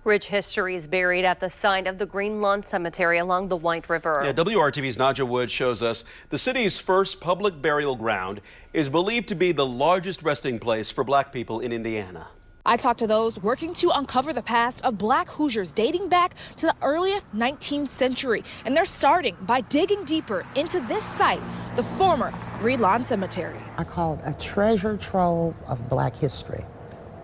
Rich history is buried at the site of the Greenlawn Cemetery along the White River. Yeah, WRTV's Naja shows us the city's first public burial ground is believed to be the largest resting place for black people in Indiana. I talked to those working to uncover the past of black Hoosiers dating back to the earliest 19th century. And they're starting by digging deeper into this site, the former Greenlawn Cemetery. I call it a treasure trove of black history,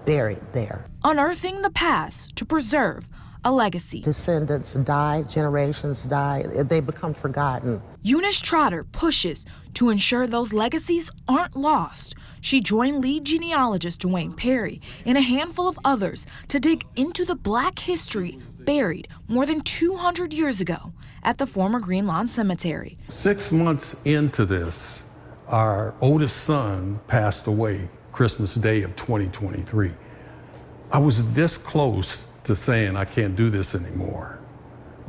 buried there. Unearthing the past to preserve a legacy. Descendants die, generations die, they become forgotten. Eunice Trotter pushes to ensure those legacies aren't lost. She joined lead genealogist Dwayne Perry and a handful of others to dig into the black history buried more than 200 years ago at the former Greenlawn Cemetery. 6 months into this, our oldest son passed away Christmas Day of 2023. I was this close to saying I can't do this anymore,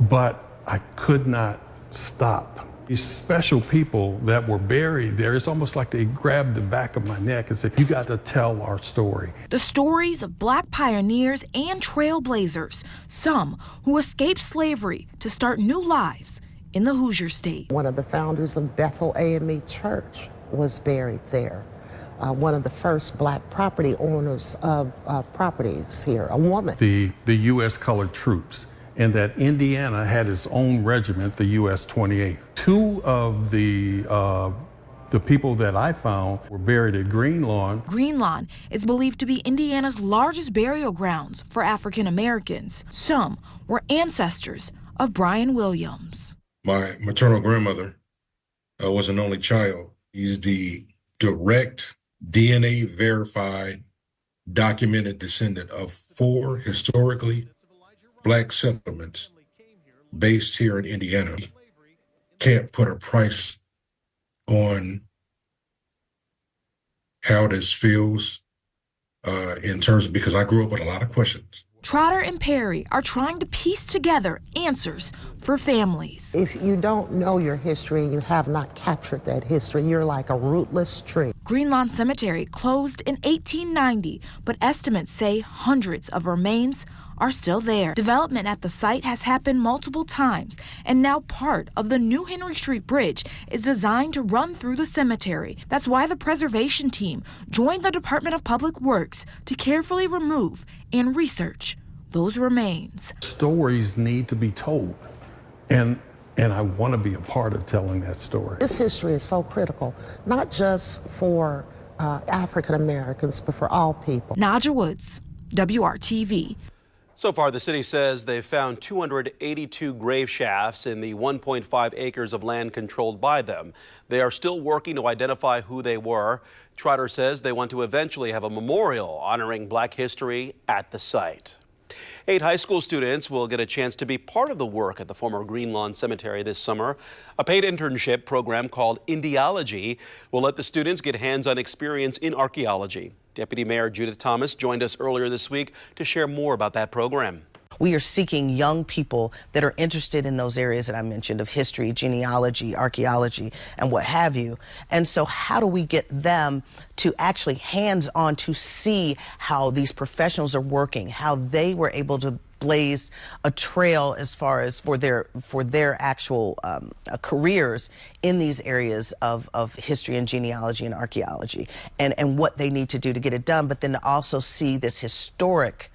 but I could not stop. These special people that were buried there, it's almost like they grabbed the back of my neck and said, "You got to tell our story." The stories of black pioneers and trailblazers, some who escaped slavery to start new lives in the Hoosier State. One of the founders of Bethel AME Church was buried there. One of the first black property owners of properties here, a woman. The U.S. colored troops, and that Indiana had its own regiment, the U.S. 28. Two of the people that I found were buried at Greenlawn. Greenlawn is believed to be Indiana's largest burial grounds for African Americans. Some were ancestors of Brian Williams. My maternal grandmother was an only child. He's the direct DNA verified, documented descendant of 4 historically black settlements based here in Indiana. Can't put a price on how this feels in terms of, because I grew up with a lot of questions. Trotter and Perry are trying to piece together answers for families. If you don't know your history and you have not captured that history, you're like a rootless tree. Greenlawn Cemetery closed in 1890, but estimates say hundreds of remains are still there. Development at the site has happened multiple times, and now part of the new Henry Street Bridge is designed to run through the cemetery. That's why the preservation team joined the Department of Public Works to carefully remove and research those remains. Stories need to be told, and I want to be a part of telling that story. This history is so critical, not just for African Americans, but for all people. Naja Woods, WRTV. So far, the city says they've found 282 grave shafts in the 1.5 acres of land controlled by them. They are still working to identify who they were. Trotter says they want to eventually have a memorial honoring black history at the site. 8 high school students will get a chance to be part of the work at the former Greenlawn Cemetery this summer. A paid internship program called Indiology will let the students get hands-on experience in archaeology. Deputy Mayor Judith Thomas joined us earlier this week to share more about that program. We are seeking young people that are interested in those areas that I mentioned of history, genealogy, archaeology, and what have you. And so how do we get them to actually hands-on to see how these professionals are working, how they were able to blaze a trail as far as for their actual careers in these areas of history and genealogy and archaeology, and what they need to do to get it done, but then to also see this historic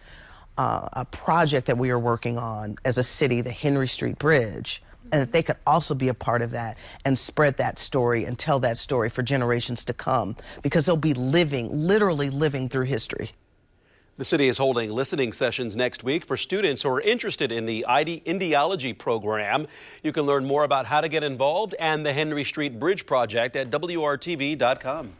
a project that we are working on as a city, the Henry Street Bridge, and that they could also be a part of that and spread that story and tell that story for generations to come, because they'll be living, literally living through history. The city is holding listening sessions next week for students who are interested in the Indiology program. You can learn more about how to get involved and the Henry Street Bridge project at WRTV.com.